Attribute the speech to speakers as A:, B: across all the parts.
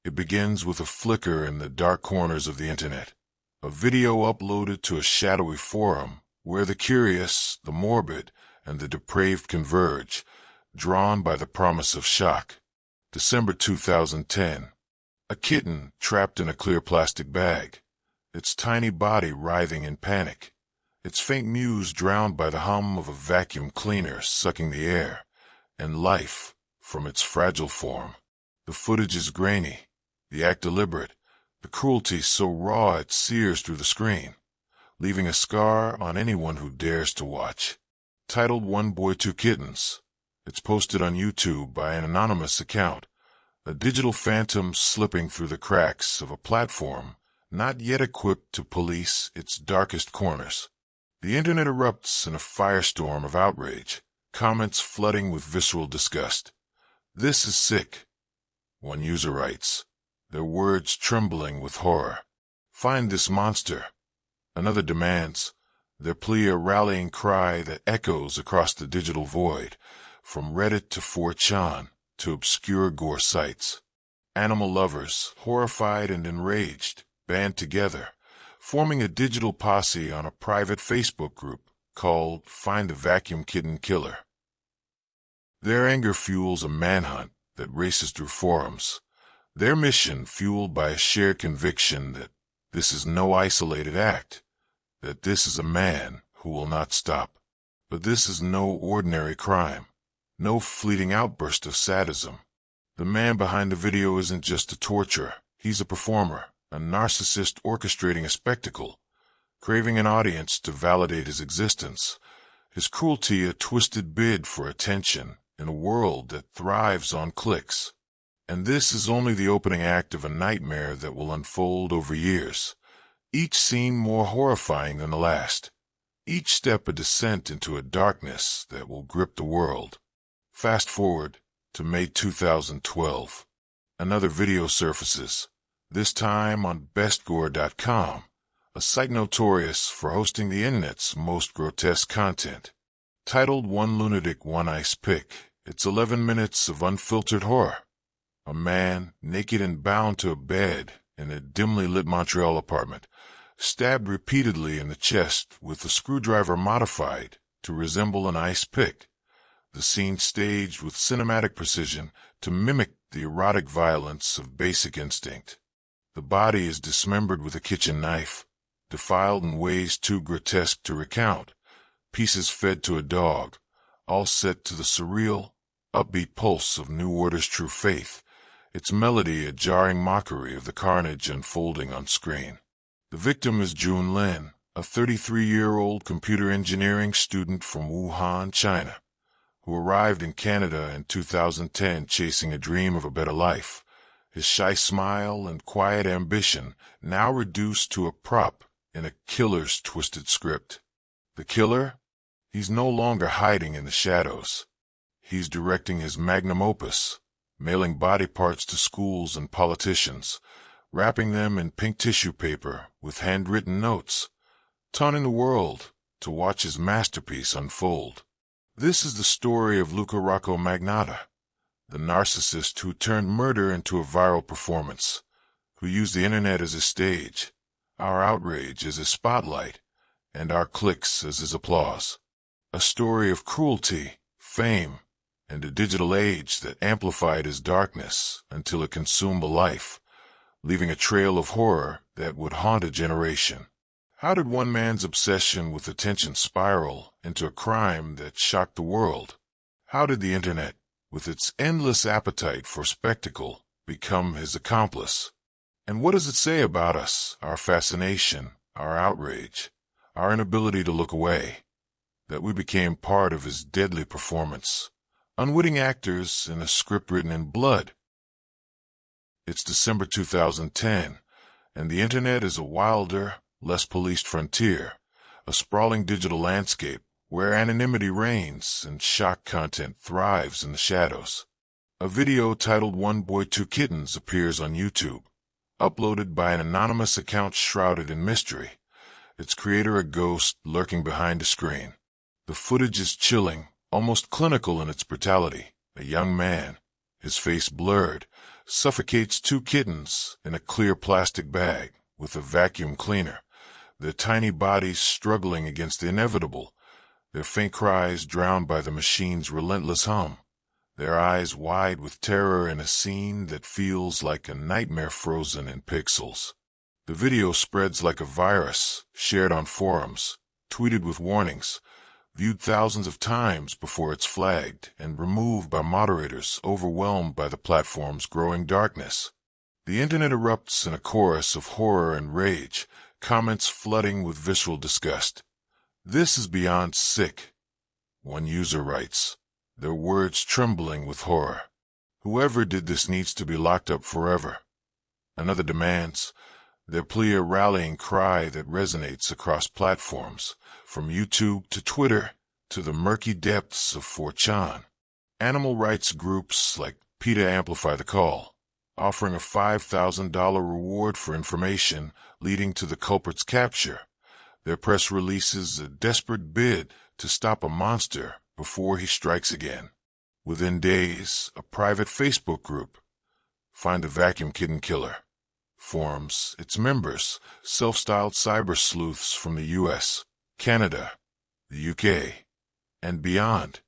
A: It begins with a flicker in the dark corners of the internet, a video uploaded to a shadowy forum where the curious, the morbid, and the depraved converge, drawn by the promise of shock. December 2010. A kitten trapped in a clear plastic bag, its tiny body writhing in panic, its faint mews drowned by the hum of a vacuum cleaner sucking the air and life from its fragile form. The footage is grainy, the act deliberate, the cruelty so raw it sears through the screen, leaving a scar on anyone who dares to watch. Titled One Boy, Two Kittens, it's posted on YouTube by an anonymous account, a digital phantom slipping through the cracks of a platform not yet equipped to police its darkest corners. The internet erupts in a firestorm of outrage, comments flooding with visceral disgust. "This is sick," one user writes, their words trembling with horror. "Find this monster," another demands, their plea a rallying cry that echoes across the digital void, from Reddit to 4chan to obscure gore sites. Animal lovers, horrified and enraged, band together, forming a digital posse on a private Facebook group called Find the Vacuum Kitten Killer. Their anger fuels a manhunt that races through forums, their mission fueled by a shared conviction that this is no isolated act, that this is a man who will not stop. But this is no ordinary crime, no fleeting outburst of sadism. The man behind the video isn't just a torturer, he's a performer, a narcissist orchestrating a spectacle, craving an audience to validate his existence, his cruelty a twisted bid for attention in a world that thrives on clicks. And this is only the opening act of a nightmare that will unfold over years, each scene more horrifying than the last, each step a descent into a darkness that will grip the world. Fast forward to May 2012. Another video surfaces, this time on bestgore.com, a site notorious for hosting the internet's most grotesque content. Titled One Lunatic, One Ice Pick, it's 11 minutes of unfiltered horror. A man, naked and bound to a bed in a dimly lit Montreal apartment, stabbed repeatedly in the chest with a screwdriver modified to resemble an ice pick. The scene staged with cinematic precision to mimic the erotic violence of Basic Instinct. The body is dismembered with a kitchen knife, defiled in ways too grotesque to recount, pieces fed to a dog, all set to the surreal, upbeat pulse of New Order's True Faith, its melody a jarring mockery of the carnage unfolding on screen. The victim is Jun Lin, a 33-year-old computer engineering student from Wuhan, China, who arrived in Canada in 2010 chasing a dream of a better life, his shy smile and quiet ambition now reduced to a prop in a killer's twisted script. The killer? He's no longer hiding in the shadows. He's directing his magnum opus, mailing body parts to schools and politicians, wrapping them in pink tissue paper with handwritten notes, taunting the world to watch his masterpiece unfold. This is the story of Luka Magnotta, the narcissist who turned murder into a viral performance, who used the internet as his stage, our outrage as his spotlight, and our clicks as his applause. A story of cruelty, fame, and a digital age that amplified his darkness until it consumed a life, leaving a trail of horror that would haunt a generation. How did one man's obsession with attention spiral into a crime that shocked the world? How did the internet, with its endless appetite for spectacle, become his accomplice? And what does it say about us, our fascination, our outrage, our inability to look away, that we became part of his deadly performance, unwitting actors in a script written in blood? It's December 2010, and the internet is a wilder, less policed frontier, a sprawling digital landscape where anonymity reigns and shock content thrives in the shadows. A video titled One Boy, Two Kittens appears on YouTube, uploaded by an anonymous account shrouded in mystery, its creator a ghost lurking behind a screen. The footage is chilling, almost clinical in its brutality. A young man, his face blurred, suffocates two kittens in a clear plastic bag with a vacuum cleaner, their tiny bodies struggling against the inevitable, their faint cries drowned by the machine's relentless hum, their eyes wide with terror in a scene that feels like a nightmare frozen in pixels. The video spreads like a virus, shared on forums, tweeted with warnings, viewed thousands of times before it's flagged and removed by moderators overwhelmed by the platform's growing darkness. The internet erupts in a chorus of horror and rage, comments flooding with visceral disgust. "This is beyond sick," one user writes, their words trembling with horror. "Whoever did this needs to be locked up forever." Another demands, their plea a rallying cry that resonates across platforms, from YouTube to Twitter to the murky depths of 4chan. Animal rights groups like PETA amplify the call, offering a $5,000 reward for information leading to the culprit's capture. Their press releases a desperate bid to stop a monster before he strikes again. Within days, a private Facebook group, Find the Vacuum Kitten Killer, forms its members, self-styled cyber sleuths from the US, Canada, the UK, and beyond,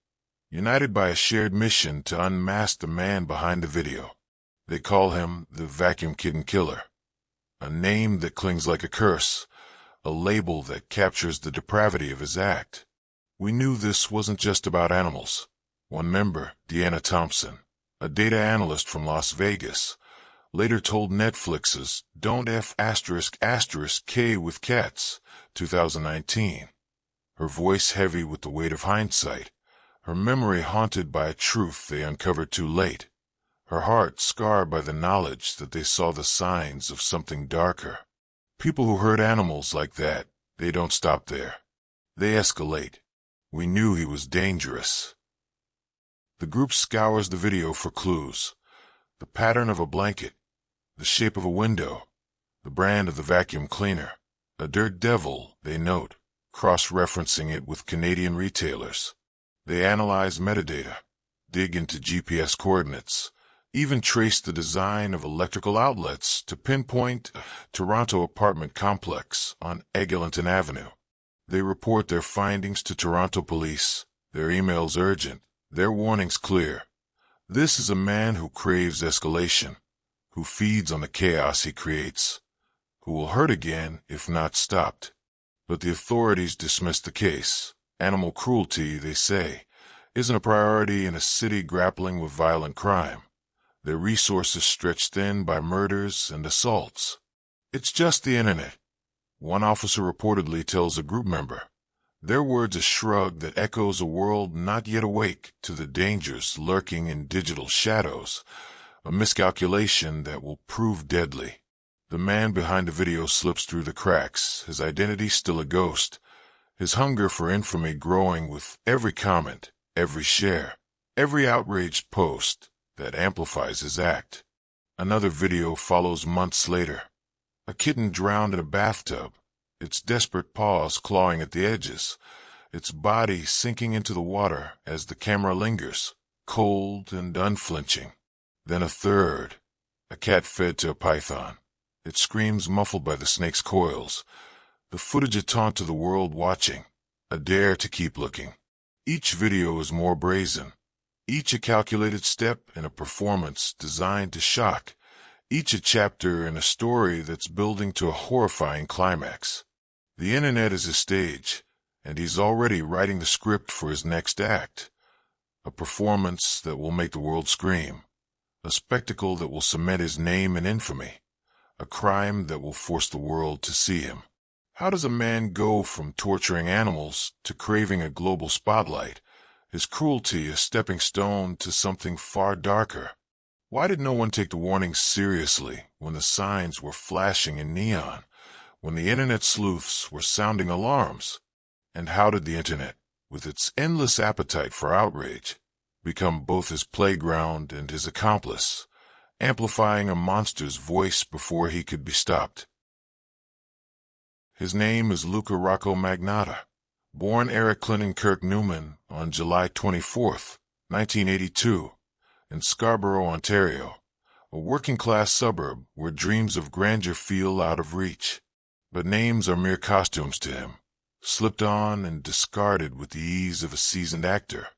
A: united by a shared mission to unmask the man behind the video. They call him the Vacuum Kitten Killer, a name that clings like a curse, a label that captures the depravity of his act. We knew this wasn't just about animals. One member, Deanna Thompson, a data analyst from Las Vegas, later told Netflix's Don't F***K with Cats, 2019. Her voice heavy with the weight of hindsight, her memory haunted by a truth they uncovered too late, her heart scarred by the knowledge that they saw the signs of something darker. People who hurt animals like that, they don't stop there. They escalate. We knew he was dangerous. The group scours the video for clues. The pattern of a blanket, the shape of a window, the brand of the vacuum cleaner. A dirt devil, they note, cross-referencing it with Canadian retailers. They analyze metadata, dig into GPS coordinates, even trace the design of electrical outlets to pinpoint a Toronto apartment complex on Eglinton Avenue. They report their findings to Toronto police, their emails urgent, their warnings clear. This is a man who craves escalation, who feeds on the chaos he creates, who will hurt again if not stopped. But the authorities dismiss the case. Animal cruelty, they say, isn't a priority in a city grappling with violent crime. Their resources stretched thin by murders and assaults. It's just the internet. One officer reportedly tells a group member. Their words a shrug that echoes a world not yet awake to the dangers lurking in digital shadows, a miscalculation that will prove deadly. The man behind the video slips through the cracks, his identity still a ghost, his hunger for infamy growing with every comment, every share, every outraged post that amplifies his act. Another video follows months later. A kitten drowned in a bathtub, its desperate paws clawing at the edges, its body sinking into the water as the camera lingers, cold and unflinching. Then a third, a cat fed to a python, its screams muffled by the snake's coils, the footage a taunt to the world watching, a dare to keep looking. Each video is more brazen, each a calculated step in a performance designed to shock, each a chapter in a story that's building to a horrifying climax. The internet is his stage, and he's already writing the script for his next act. A performance that will make the world scream. A spectacle that will cement his name in infamy. A crime that will force the world to see him. How does a man go from torturing animals to craving a global spotlight, his cruelty a stepping stone to something far darker? Why did no one take the warnings seriously when the signs were flashing in neon, when the internet sleuths were sounding alarms? And how did the internet, with its endless appetite for outrage, become both his playground and his accomplice, amplifying a monster's voice before he could be stopped? His name is Luka Magnotta, born Eric Clinton Kirk Newman on July 24, 1982, in Scarborough, Ontario, a working-class suburb where dreams of grandeur feel out of reach. But names are mere costumes to him, slipped on and discarded with the ease of a seasoned actor.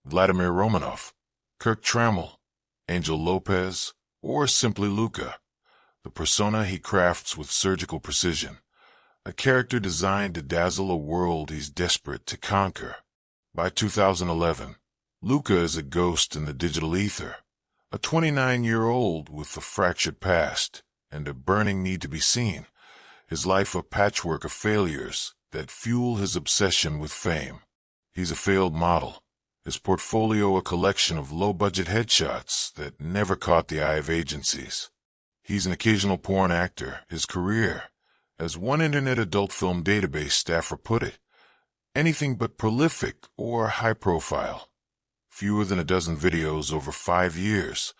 A: Vladimir Romanov, Kirk Trammell, Angel Lopez, or simply Luka, the persona he crafts with surgical precision, a character designed to dazzle a world he's desperate to conquer. By 2011, Luka is a ghost in the digital ether, a 29-year-old with a fractured past and a burning need to be seen, his life a patchwork of failures that fuel his obsession with fame. He's a failed model, his portfolio a collection of low-budget headshots that never caught the eye of agencies. He's an occasional porn actor, his career, as one Internet adult film database staffer put it, anything but prolific or high-profile. Fewer than a dozen videos over 5 years,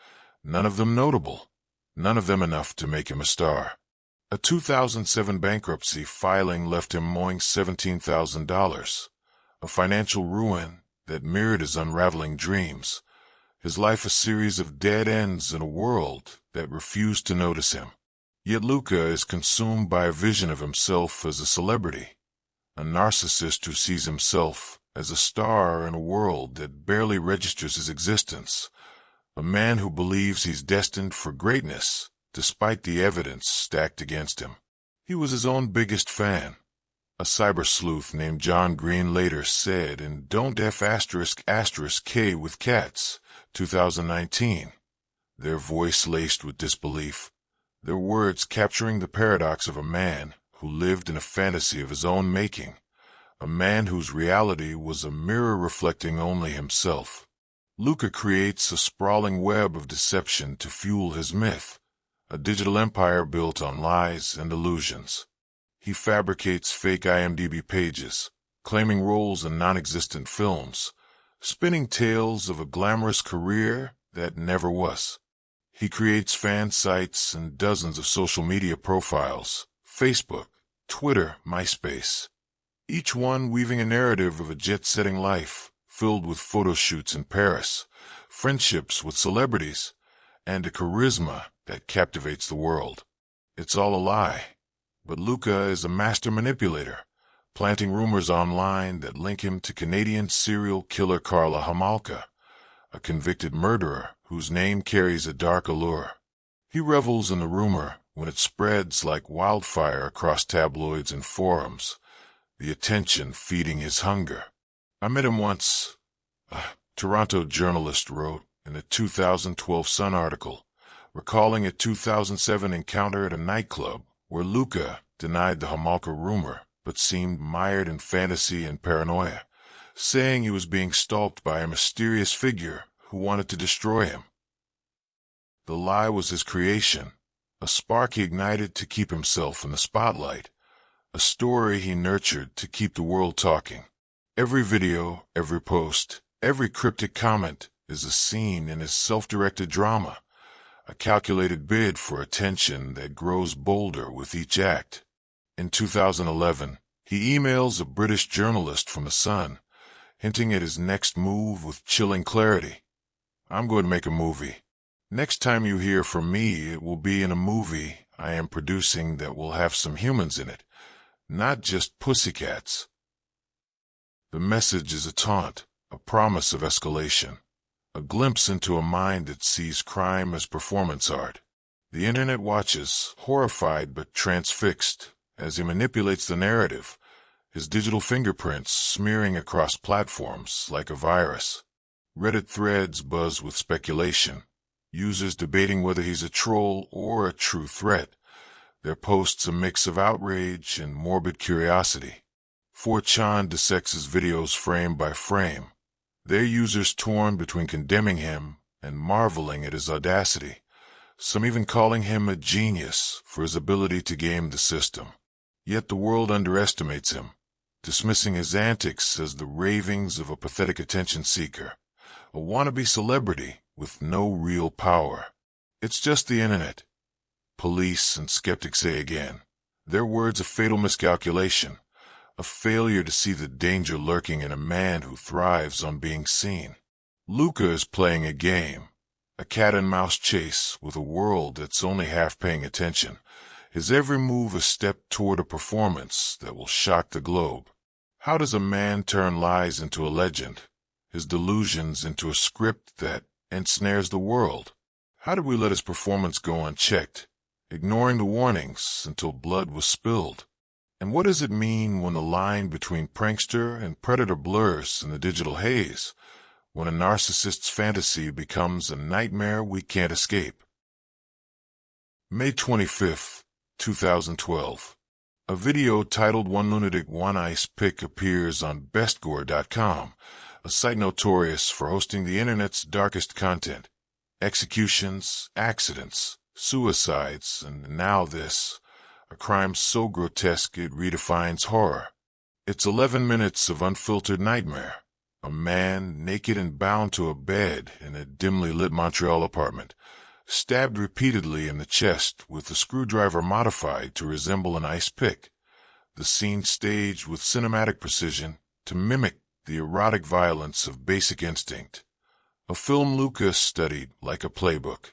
A: none of them notable, none of them enough to make him a star. A 2007 bankruptcy filing left him owing $17,000, a financial ruin that mirrored his unraveling dreams, his life a series of dead ends in a world that refused to notice him. Yet Luka is consumed by a vision of himself as a celebrity, a narcissist who sees himself as a star in a world that barely registers his existence, a man who believes he's destined for greatness despite the evidence stacked against him. He was his own biggest fan. A cyber sleuth named John Green later said in Don't F*** K with Cats, 2019, their voice laced with disbelief, their words capturing the paradox of a man who lived in a fantasy of his own making, a man whose reality was a mirror reflecting only himself. Luka creates a sprawling web of deception to fuel his myth, a digital empire built on lies and illusions. He fabricates fake IMDb pages, claiming roles in non-existent films, spinning tales of a glamorous career that never was. He creates fan sites and dozens of social media profiles, Facebook, Twitter, MySpace, each one weaving a narrative of a jet-setting life filled with photo shoots in Paris, friendships with celebrities, and a charisma that captivates the world. It's all a lie, but Luka is a master manipulator, planting rumors online that link him to Canadian serial killer Karla Homolka, a convicted murderer whose name carries a dark allure. He revels in the rumor when it spreads like wildfire across tabloids and forums, the attention feeding his hunger. I met him once, a Toronto journalist wrote in a 2012 Sun article, recalling a 2007 encounter at a nightclub where Luka denied the Homolka rumor but seemed mired in fantasy and paranoia, saying he was being stalked by a mysterious figure who wanted to destroy him. The lie was his creation, a spark he ignited to keep himself in the spotlight, a story he nurtured to keep the world talking. Every video, every post, every cryptic comment is a scene in his self-directed drama, a calculated bid for attention that grows bolder with each act. In 2011, he emails a British journalist from The Sun, hinting at his next move with chilling clarity. I'm going to make a movie. Next time you hear from me, it will be in a movie I am producing that will have some humans in it, not just pussycats. The message is a taunt, a promise of escalation, a glimpse into a mind that sees crime as performance art. The internet watches, horrified but transfixed, as he manipulates the narrative, his digital fingerprints smearing across platforms like a virus. Reddit threads buzz with speculation, users debating whether he's a troll or a true threat, their posts a mix of outrage and morbid curiosity. 4chan dissects his videos frame by frame, their users torn between condemning him and marveling at his audacity, some even calling him a genius for his ability to game the system. Yet the world underestimates him, dismissing his antics as the ravings of a pathetic attention seeker, a wannabe celebrity with no real power. It's just the internet. Police and skeptics say again, their words a fatal miscalculation, a failure to see the danger lurking in a man who thrives on being seen. Luka is playing a game, A cat-and-mouse chase with a world that's only half paying attention. His every move a step toward a performance that will shock the globe. How does a man turn lies into a legend? His delusions into a script that ensnares the world? How did we let his performance go unchecked, ignoring the warnings until blood was spilled? And what does it mean when the line between prankster and predator blurs in the digital haze? When a narcissist's fantasy becomes a nightmare we can't escape? May 25th, 2012. A video titled "One Lunatic, One Ice Pick" appears on bestgore.com, a site notorious for hosting the internet's darkest content. Executions, accidents, suicides, and now this. A crime so grotesque it redefines horror. It's 11 minutes of unfiltered nightmare. A man, naked and bound to a bed in a dimly lit Montreal apartment, stabbed repeatedly in the chest with a screwdriver modified to resemble an ice pick. The scene staged with cinematic precision to mimic the erotic violence of Basic Instinct. A film Luka studied like a playbook.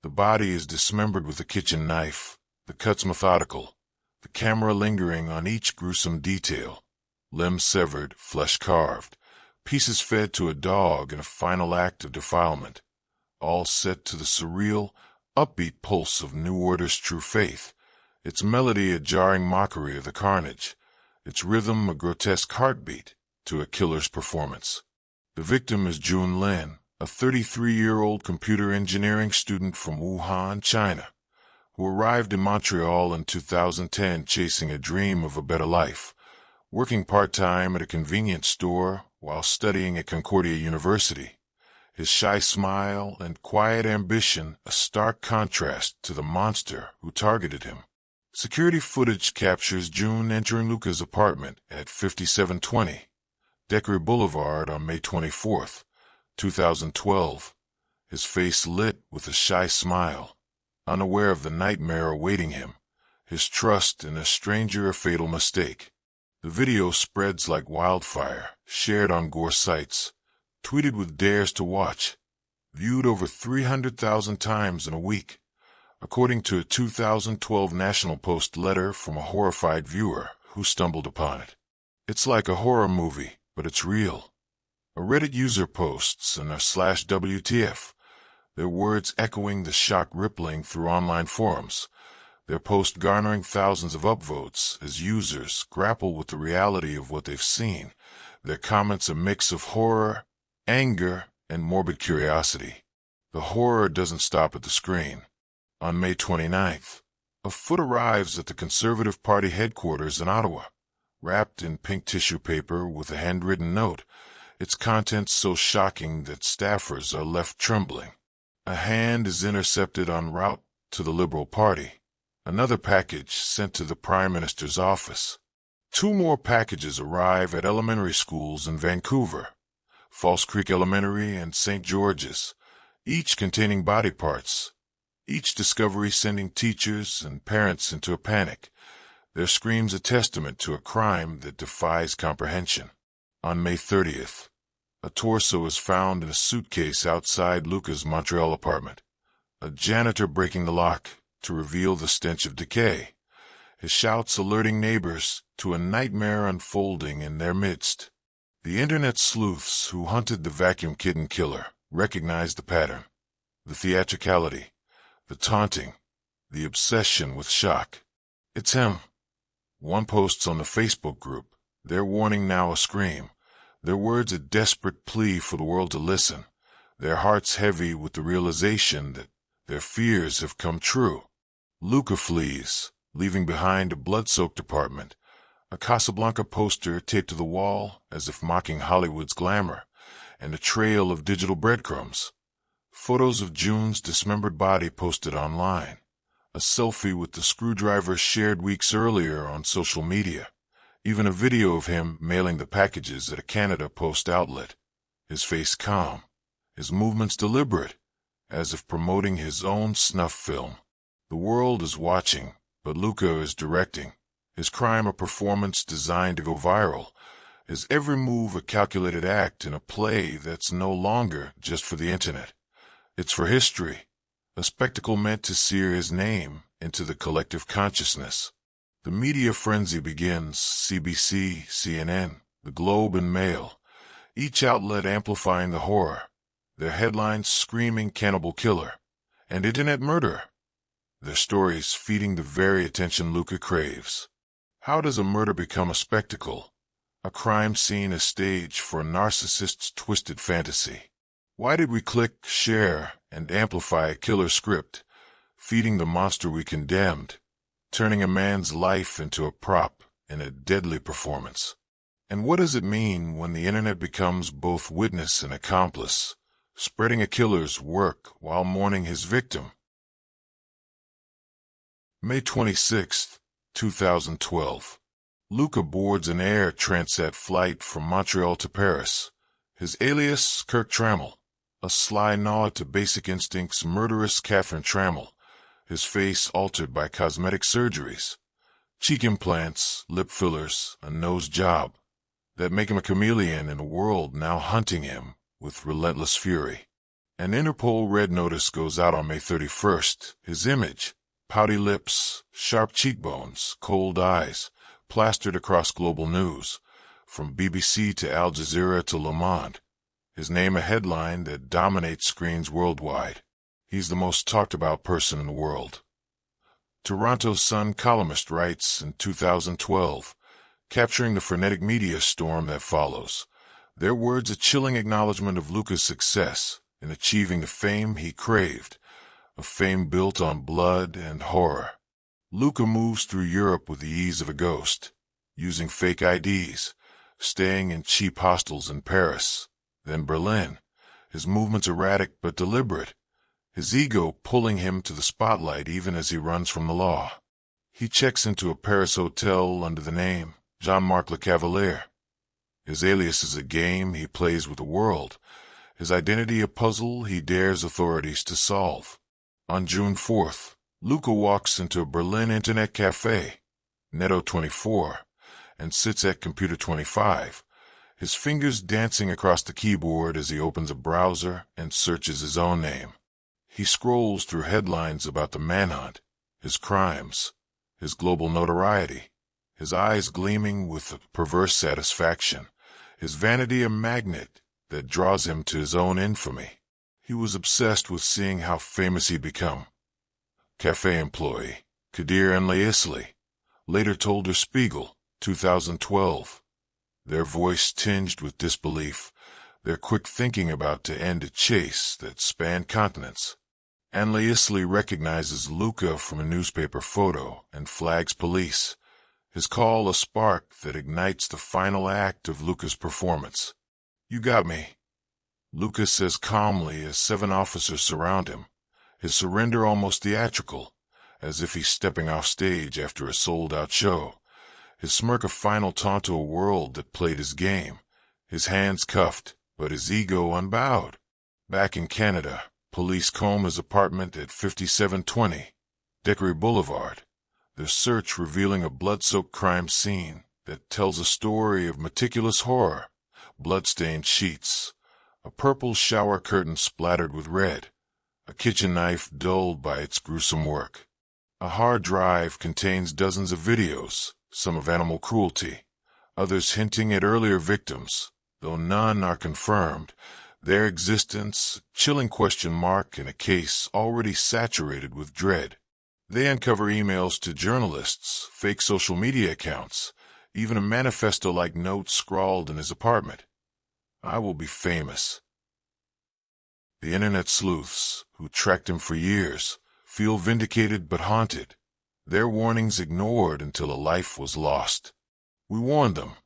A: The body is dismembered with a kitchen knife, the cuts methodical, the camera lingering on each gruesome detail. Limbs severed, flesh carved, pieces fed to a dog in a final act of defilement. All set to the surreal, upbeat pulse of New Order's True Faith, its melody a jarring mockery of the carnage, its rhythm a grotesque heartbeat to a killer's performance. The victim is Jun Lin, a 33-year-old computer engineering student from Wuhan, China, who arrived in Montreal in 2010 chasing a dream of a better life, working part-time at a convenience store while studying at Concordia University. His shy smile and quiet ambition a stark contrast to the monster who targeted him. Security footage captures Jun entering Luka's apartment at 5720 Deckery Boulevard on May 24th, 2012, his face lit with a shy smile, unaware of the nightmare awaiting him, his trust in a stranger a fatal mistake. The video spreads like wildfire, shared on Gore sites, tweeted with dares to watch, viewed over 300,000 times in a week, according to a 2012 National Post letter from a horrified viewer who stumbled upon it. It's like a horror movie, but it's real. A Reddit user posts and a /WTF, their words echoing the shock rippling through online forums, their post garnering thousands of upvotes as users grapple with the reality of what they've seen, their comments a mix of horror, anger, and morbid curiosity. The horror doesn't stop at the screen. On May 29th, a foot arrives at the Conservative Party headquarters in Ottawa, wrapped in pink tissue paper with a handwritten note, its contents so shocking that staffers are left trembling. A hand is intercepted en route to the Liberal Party. Another package sent to the Prime Minister's office. 2 more packages arrive at elementary schools in Vancouver, False Creek Elementary and St. George's, each containing body parts, each discovery sending teachers and parents into a panic. Their screams a testament to a crime that defies comprehension. On May 30th, a torso is found in a suitcase outside Luka's Montreal apartment, a janitor breaking the lock to reveal the stench of decay, his shouts alerting neighbors to a nightmare unfolding in their midst. The internet sleuths who hunted the vacuum kitten killer recognized the pattern, the theatricality, the taunting, the obsession with shock. It's him. One posts on the Facebook group, their warning now a scream, their words a desperate plea for the world to listen, their hearts heavy with the realization that their fears have come true. Luka flees, leaving behind a blood-soaked apartment, a Casablanca poster taped to the wall as if mocking Hollywood's glamour, and a trail of digital breadcrumbs. Photos of Jun's dismembered body posted online, a selfie with the screwdriver shared weeks earlier on social media, even a video of him mailing the packages at a Canada Post outlet, his face calm, his movements deliberate, as if promoting his own snuff film. The world is watching, but Luka is directing, his crime a performance designed to go viral, his every move a calculated act in a play that's no longer just for the internet. It's for history, a spectacle meant to sear his name into the collective consciousness. The media frenzy begins: CBC, CNN, The Globe and Mail, each outlet amplifying the horror, their headlines screaming cannibal killer and internet murder, their stories feeding the very attention Luka craves. How does a murder become a spectacle? A crime scene, a stage for a narcissist's twisted fantasy. Why did we click, share, and amplify a killer script, feeding the monster we condemned, turning a man's life into a prop in a deadly performance? And what does it mean when the internet becomes both witness and accomplice, spreading a killer's work while mourning his victim? May 26, 2012. Luka boards an Air Transat flight from Montreal to Paris. His alias, Kirk Trammell, a sly nod to Basic Instinct's murderous Catherine Trammell, his face altered by cosmetic surgeries, cheek implants, lip fillers, a nose job, that make him a chameleon in a world now hunting him with relentless fury. An Interpol red notice goes out on May 31st. His image, pouty lips, sharp cheekbones, cold eyes, plastered across global news, from BBC to Al Jazeera to Le Monde. His name a headline that dominates screens worldwide. He's the most talked about person in the world. Toronto Sun columnist writes in 2012, capturing the frenetic media storm that follows. Their words a chilling acknowledgement of Luka's success in achieving the fame he craved, a fame built on blood and horror. Luka moves through Europe with the ease of a ghost, using fake IDs, staying in cheap hostels in Paris, then Berlin, his movements erratic but deliberate, his ego pulling him to the spotlight even as he runs from the law. He checks into a Paris hotel under the name Jean-Marc Le Cavalier. His alias is a game he plays with the world, his identity a puzzle he dares authorities to solve. On June 4th, Luka walks into a Berlin internet cafe, Netto24, and sits at computer 25, his fingers dancing across the keyboard as he opens a browser and searches his own name. He scrolls through headlines about the manhunt, his crimes, his global notoriety, his eyes gleaming with a perverse satisfaction, his vanity a magnet that draws him to his own infamy. He was obsessed with seeing how famous he'd become. Cafe employee Kadir unpacks later told Der Spiegel, 2012, their voice tinged with disbelief, their quick thinking about to end a chase that spanned continents. Unpacks recognizes Luka from a newspaper photo and flags police, his call a spark that ignites the final act of Luka's performance. "You got me," Luka says calmly as 7 officers surround him, his surrender almost theatrical, as if he's stepping off stage after a sold-out show, his smirk a final taunt to a world that played his game, his hands cuffed, but his ego unbowed. Back in Canada, police comb his apartment at 5720 Dickory Boulevard, their search revealing a blood-soaked crime scene that tells a story of meticulous horror, blood-stained sheets, a purple shower curtain splattered with red, a kitchen knife dulled by its gruesome work. A hard drive contains dozens of videos, some of animal cruelty, others hinting at earlier victims, though none are confirmed, their existence chilling question mark in a case already saturated with dread. They uncover emails to journalists, fake social media accounts, even a manifesto-like note scrawled in his apartment. "I will be famous." The internet sleuths, who tracked him for years, feel vindicated but haunted, their warnings ignored until a life was lost. "We warned them,"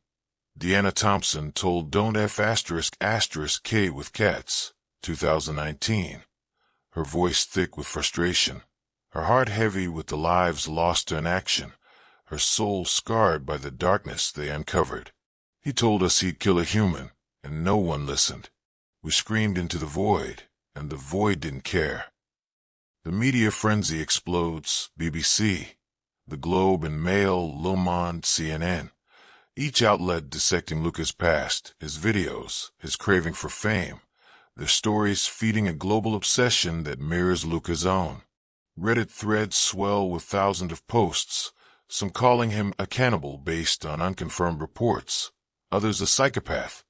A: Deanna Thompson told Don't F*** K with Cats, 2019, her voice thick with frustration, her heart heavy with the lives lost to inaction, her soul scarred by the darkness they uncovered. "He told us he'd kill a human, and no one listened. We screamed into the void, and the void didn't care." The media frenzy explodes: BBC, The Globe and Mail, Le Monde, CNN. Each outlet dissecting Luka's past, his videos, his craving for fame, their stories feeding a global obsession that mirrors Luka's own. Reddit threads swell with thousands of posts, some calling him a cannibal based on unconfirmed reports, others a psychopath.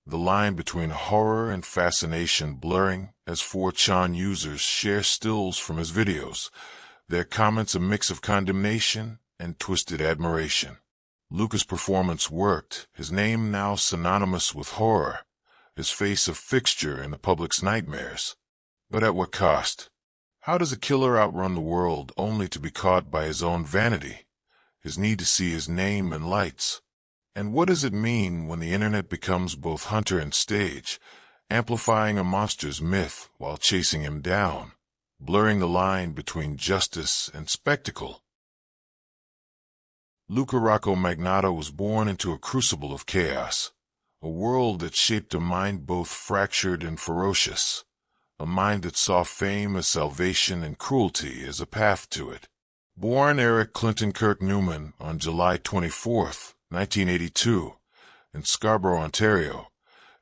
A: The line between horror and fascination blurring as 4chan users share stills from his videos, their comments a mix of condemnation and twisted admiration. Luka's performance worked, his name now synonymous with horror, his face a fixture in the public's nightmares. But at what cost? How does a killer outrun the world only to be caught by his own vanity, his need to see his name in lights? And what does it mean when the internet becomes both hunter and stage, amplifying a monster's myth while chasing him down, blurring the line between justice and spectacle? Luka Magnotta was born into a crucible of chaos, a world that shaped a mind both fractured and ferocious, a mind that saw fame as salvation and cruelty as a path to it. Born Eric Clinton Kirk Newman on July 24, 1982, in Scarborough, Ontario,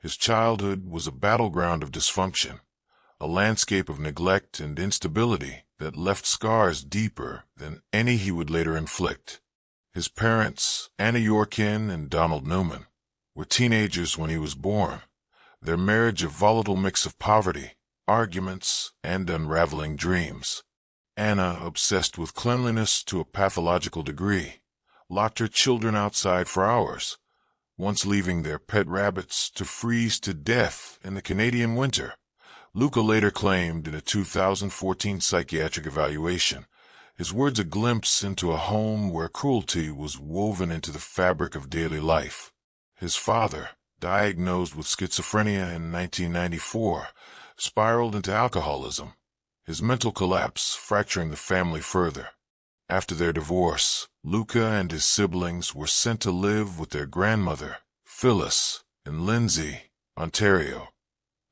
A: his childhood was a battleground of dysfunction, a landscape of neglect and instability that left scars deeper than any he would later inflict. His parents, Anna Yorkin and Donald Newman, were teenagers when he was born, their marriage a volatile mix of poverty, arguments, and unraveling dreams. Anna, obsessed with cleanliness to a pathological degree, locked her children outside for hours, once leaving their pet rabbits to freeze to death in the Canadian winter. Luka later claimed in a 2014 psychiatric evaluation, his words a glimpse into a home where cruelty was woven into the fabric of daily life. His father, diagnosed with schizophrenia in 1994, spiraled into alcoholism, his mental collapse fracturing the family further. After their divorce, Luka and his siblings were sent to live with their grandmother, Phyllis, in Lindsay, Ontario,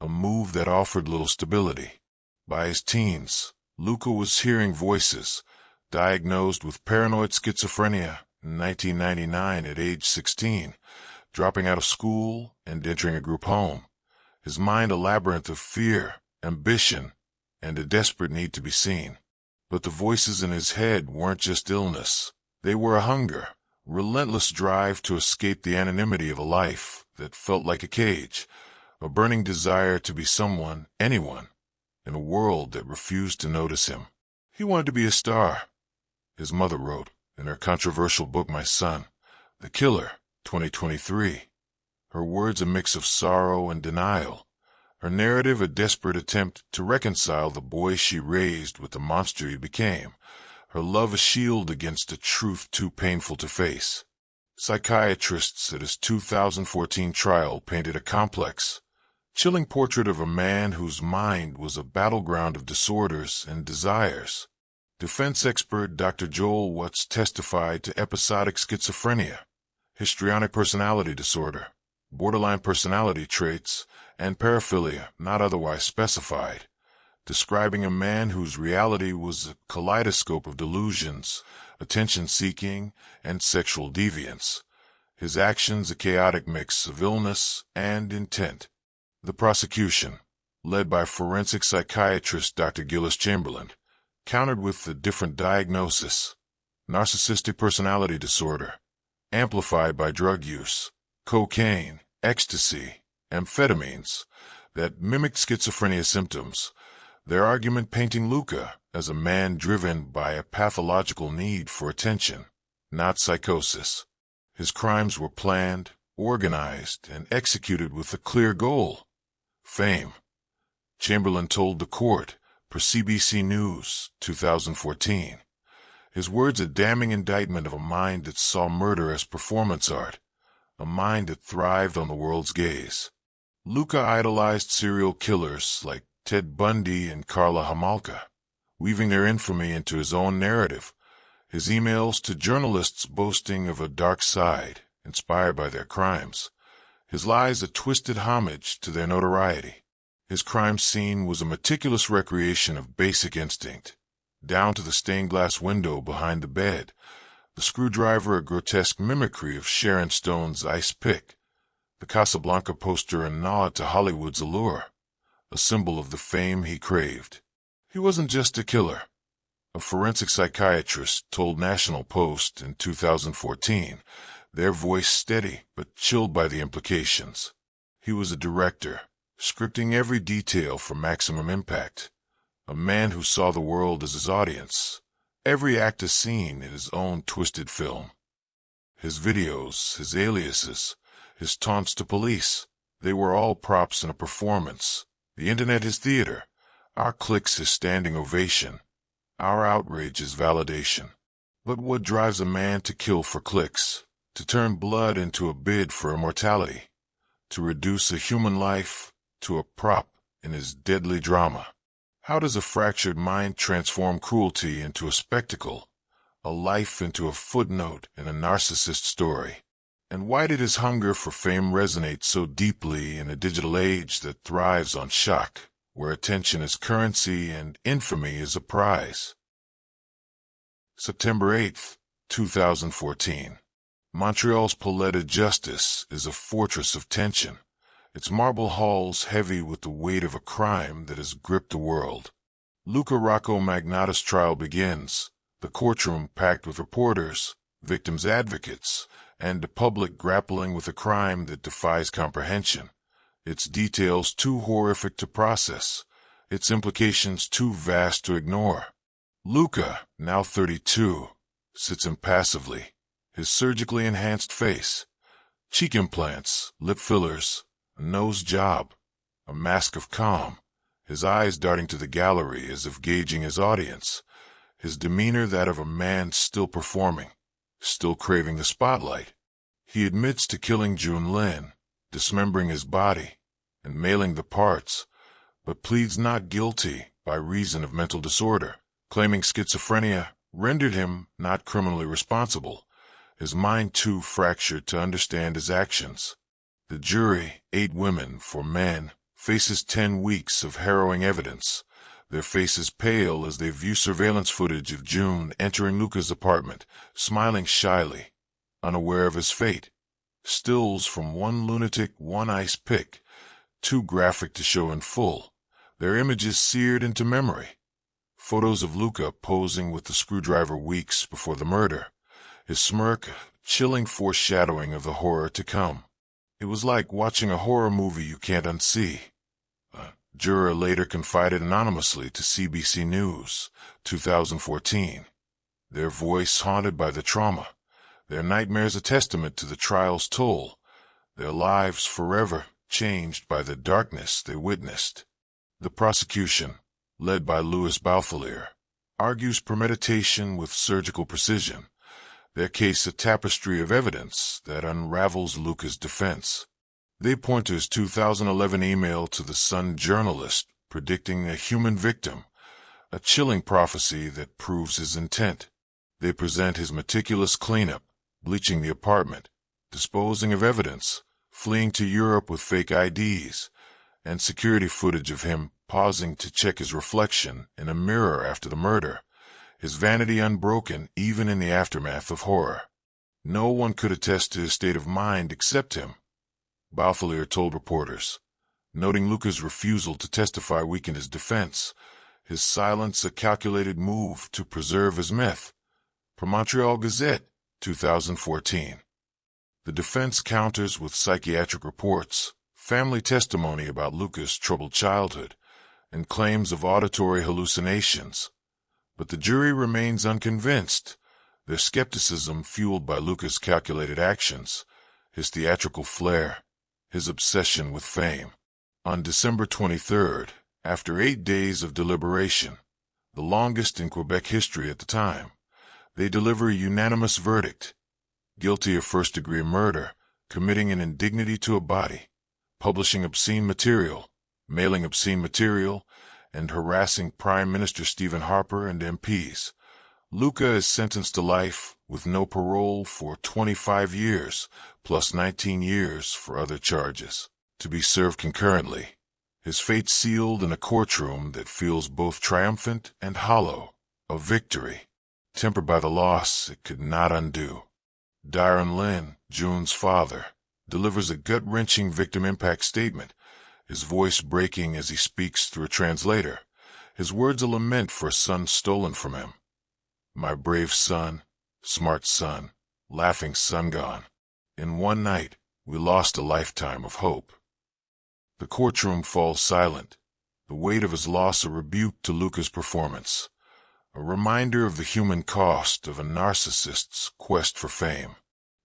A: a move that offered little stability. By his teens, Luka was hearing voices, diagnosed with paranoid schizophrenia in 1999 at age 16, dropping out of school and entering a group home, his mind a labyrinth of fear, ambition, and a desperate need to be seen. But the voices in his head weren't just illness. They were a hunger, relentless drive to escape the anonymity of a life that felt like a cage, a burning desire to be someone, anyone, in a world that refused to notice him. He wanted to be a star. His mother wrote in her controversial book, My Son, The Killer, 2023. Her words a mix of sorrow and denial, her narrative a desperate attempt to reconcile the boy she raised with the monster he became, her love a shield against a truth too painful to face. Psychiatrists at his 2014 trial painted a complex, chilling portrait of a man whose mind was a battleground of disorders and desires. Defense expert Dr. Joel Watts testified to episodic schizophrenia, histrionic personality disorder, borderline personality traits, and paraphilia not otherwise specified, describing a man whose reality was a kaleidoscope of delusions, attention-seeking, and sexual deviance, his actions a chaotic mix of illness and intent. The prosecution, led by forensic psychiatrist Dr. Gillis Chamberlain, countered with a different diagnosis: narcissistic personality disorder, amplified by drug use, cocaine, ecstasy, amphetamines, that mimicked schizophrenia symptoms, their argument painting Luka as a man driven by a pathological need for attention, not psychosis. His crimes were planned, organized, and executed with a clear goal: fame. Chamberlain told the court, per CBC News, 2014. His words a damning indictment of a mind that saw murder as performance art, a mind that thrived on the world's gaze. Luka idolized serial killers like Ted Bundy and Karla Homolka, weaving their infamy into his own narrative, his emails to journalists boasting of a dark side inspired by their crimes, his lies a twisted homage to their notoriety. His crime scene was a meticulous recreation of basic instinct, down to the stained glass window behind the bed, the screwdriver a grotesque mimicry of Sharon Stone's ice pick, the Casablanca poster a nod to Hollywood's allure. a symbol of the fame he craved. He wasn't just a killer. A forensic psychiatrist told National Post in 2014, their voice steady but chilled by the implications. He was a director, scripting every detail for maximum impact. A man who saw the world as his audience, every act a scene in his own twisted film. His videos, his aliases, his taunts to police, they were all props in a performance. The internet his theater, our clicks his standing ovation, our outrage his validation. But what drives a man to kill for clicks, to turn blood into a bid for immortality, to reduce a human life to a prop in his deadly drama? How does a fractured mind transform cruelty into a spectacle, a life into a footnote in a narcissist story? And why did his hunger for fame resonate so deeply in a digital age that thrives on shock, where attention is currency and infamy is a prize? September 8th, 2014. Montreal's Palais de Justice is a fortress of tension, its marble halls heavy with the weight of a crime that has gripped the world. Luka Magnotta's trial begins, the courtroom packed with reporters, victims' advocates, and the public grappling with a crime that defies comprehension. Its details too horrific to process, its implications too vast to ignore. Luka, now 32, sits impassively, his surgically enhanced face, cheek implants, lip fillers, a nose job, a mask of calm, his eyes darting to the gallery as if gauging his audience, his demeanor that of a man still performing, still craving the spotlight. He admits to killing June Lin, dismembering his body, and mailing the parts, but pleads not guilty by reason of mental disorder, claiming schizophrenia rendered him not criminally responsible, his mind too fractured to understand his actions. The jury, 8 women, 4 men, faces 10 weeks of harrowing evidence, their faces pale as they view surveillance footage of June entering Luka's apartment, smiling shyly, unaware of his fate. Stills from one lunatic, one ice pick, too graphic to show in full, their images seared into memory. Photos of Luka posing with the screwdriver weeks before the murder, his smirk, chilling foreshadowing of the horror to come. It was like watching a horror movie you can't unsee. A juror later confided anonymously to CBC News, 2014. Their voice haunted by the trauma, their nightmares a testament to the trial's toll, their lives forever changed by the darkness they witnessed. The prosecution, led by Louis Beaufilier, argues premeditation with surgical precision, their case a tapestry of evidence that unravels Luka's defense. They point to his 2011 email to the Sun journalist predicting a human victim, a chilling prophecy that proves his intent. They present his meticulous cleanup, bleaching the apartment, disposing of evidence, fleeing to Europe with fake IDs, and security footage of him pausing to check his reflection in a mirror after the murder, his vanity unbroken even in the aftermath of horror. No one could attest to his state of mind except him, Beaufilier told reporters, noting Luka's refusal to testify weakened his defense, his silence a calculated move to preserve his myth. From Montreal Gazette, 2014. The defense counters with psychiatric reports, family testimony about Luka's troubled childhood, and claims of auditory hallucinations. But the jury remains unconvinced, their skepticism fueled by Luka's calculated actions, his theatrical flair, his obsession with fame. On December 23rd, after 8 days of deliberation, the longest in Quebec history at the time, they deliver a unanimous verdict, guilty of first-degree murder, committing an indignity to a body, publishing obscene material, mailing obscene material, and harassing Prime Minister Stephen Harper and MPs. Luka is sentenced to life with no parole for 25 years, plus 19 years for other charges, to be served concurrently. His fate sealed in a courtroom that feels both triumphant and hollow, a victory, tempered by the loss it could not undo. Darren Lin, June's father, delivers a gut-wrenching victim impact statement, his voice breaking as he speaks through a translator, his words a lament for a son stolen from him. My brave son, smart son, laughing son gone. In one night, we lost a lifetime of hope. The courtroom falls silent, the weight of his loss a rebuke to Luka's performance, a reminder of the human cost of a narcissist's quest for fame.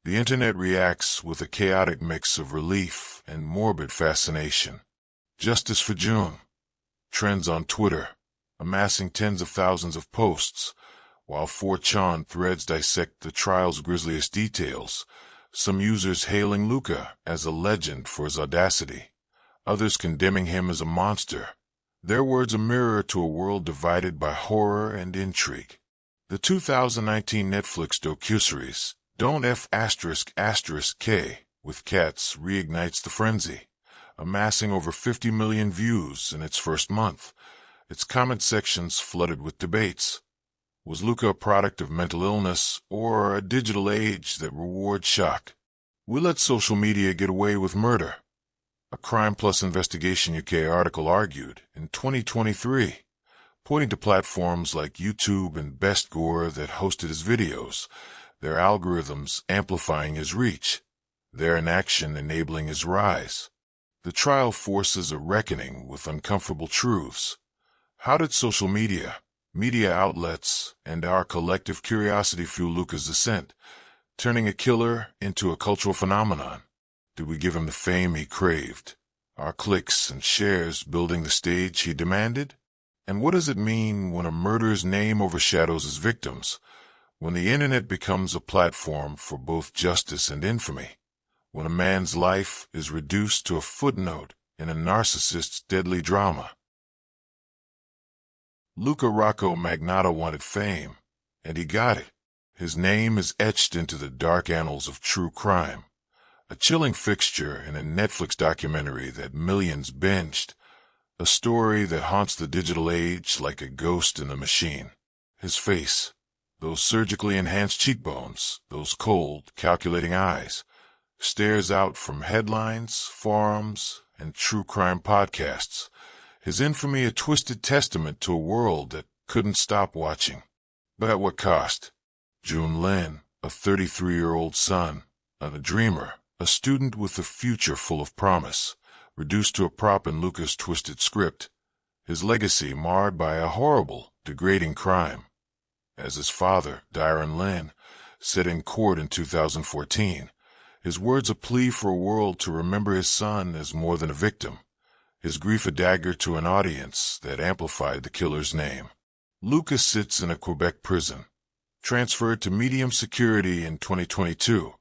A: The internet reacts with a chaotic mix of relief and morbid fascination. Justice for June trends on Twitter, amassing tens of thousands of posts, while 4chan threads dissect the trial's grisliest details, some users hailing Luka as a legend for his audacity, others condemning him as a monster, their words a mirror to a world divided by horror and intrigue. The 2019 Netflix docuseries, Don't F*** K with cats reignites the frenzy, amassing over 50 million views in its first month, its comment sections flooded with debates. Was Luka a product of mental illness or a digital age that rewards shock? We let social media get away with murder, a Crime Plus Investigation UK article argued in 2023, pointing to platforms like YouTube and Best Gore that hosted his videos, their algorithms amplifying his reach, their inaction enabling his rise. The trial forces a reckoning with uncomfortable truths. How did social media outlets, and our collective curiosity fuel Luka's ascent, turning a killer into a cultural phenomenon? Did we give him the fame he craved, our clicks and shares building the stage he demanded? And what does it mean when a murderer's name overshadows his victims, when the internet becomes a platform for both justice and infamy, when a man's life is reduced to a footnote in a narcissist's deadly drama? Luka Magnotta wanted fame, and he got it. His name is etched into the dark annals of true crime, a chilling fixture in a Netflix documentary that millions binged, a story that haunts the digital age like a ghost in a machine. His face, those surgically enhanced cheekbones, those cold, calculating eyes, stares out from headlines, forums, and true crime podcasts, his infamy a twisted testament to a world that couldn't stop watching. But at what cost? June Lin, a 33-year-old son, a dreamer, a student with a future full of promise, reduced to a prop in Luka's twisted script, his legacy marred by a horrible, degrading crime. As his father, Darren Lin, said in court in 2014, his words a plea for a world to remember his son as more than a victim, his grief a dagger to an audience that amplified the killer's name. Luka sits in a Quebec prison, transferred to medium security in 2022,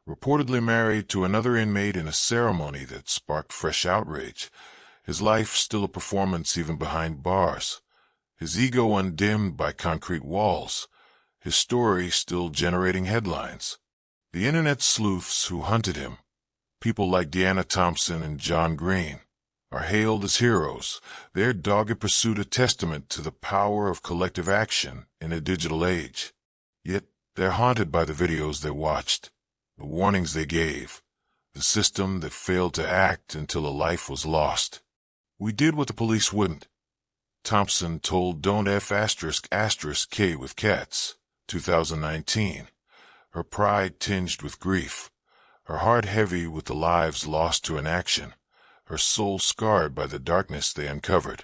A: reportedly married to another inmate in a ceremony that sparked fresh outrage, his life still a performance even behind bars, his ego undimmed by concrete walls, his story still generating headlines. The internet sleuths who hunted him, people like Deanna Thompson and John Green, are hailed as heroes, their dogged pursuit a testament to the power of collective action in a digital age. Yet they're haunted by the videos they watched, the warnings they gave, the system that failed to act until a life was lost. We did what the police wouldn't, Thompson told Don't F*** K with Cats, 2019, her pride tinged with grief, her heart heavy with the lives lost to inaction, her soul scarred by the darkness they uncovered,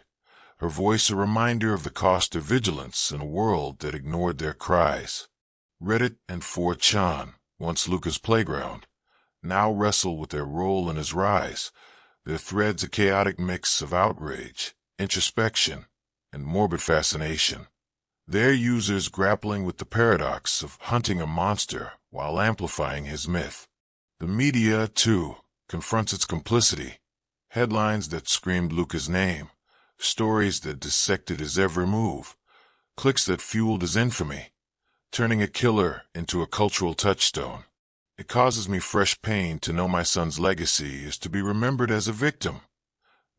A: her voice a reminder of the cost of vigilance in a world that ignored their cries. Reddit and 4chan, once Luka's playground, now wrestle with their role in his rise, their threads a chaotic mix of outrage, introspection, and morbid fascination. Their users grappling with the paradox of hunting a monster while amplifying his myth. The media, too, confronts its complicity. Headlines that screamed Luka's name, stories that dissected his every move, clicks that fueled his infamy, turning a killer into a cultural touchstone. It causes me fresh pain to know my son's legacy is to be remembered as a victim,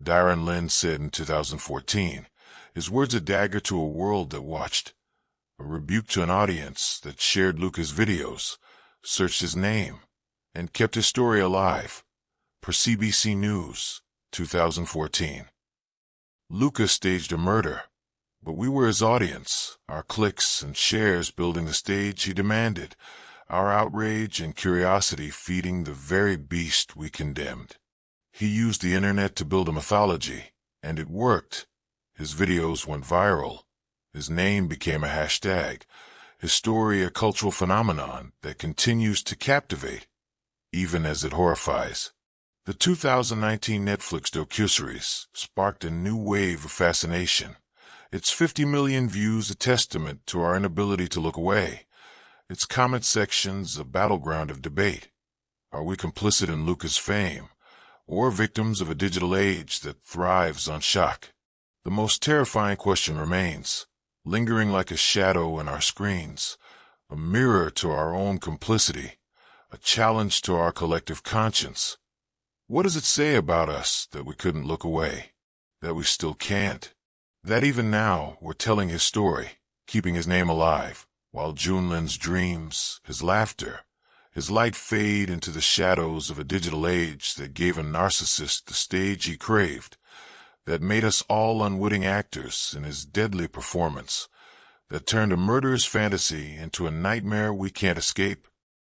A: Darren Lin said in 2014, his words a dagger to a world that watched, a rebuke to an audience that shared Luka's videos, searched his name, and kept his story alive. Per CBC News, 2014. Luka staged a murder, but we were his audience, our clicks and shares building the stage he demanded, our outrage and curiosity feeding the very beast we condemned. He used the internet to build a mythology, and it worked. His videos went viral. His name became a hashtag, his story a cultural phenomenon that continues to captivate, even as it horrifies. The 2019 Netflix docuseries sparked a new wave of fascination. Its 50 million views a testament to our inability to look away. Its comment sections a battleground of debate. Are we complicit in Luka's fame, or victims of a digital age that thrives on shock? The most terrifying question remains, lingering like a shadow in our screens, a mirror to our own complicity, a challenge to our collective conscience. What does it say about us that we couldn't look away, that we still can't, that even now we're telling his story, keeping his name alive, while Junlin's dreams, his laughter, his light fade into the shadows of a digital age that gave a narcissist the stage he craved, that made us all unwitting actors in his deadly performance, that turned a murderous fantasy into a nightmare we can't escape?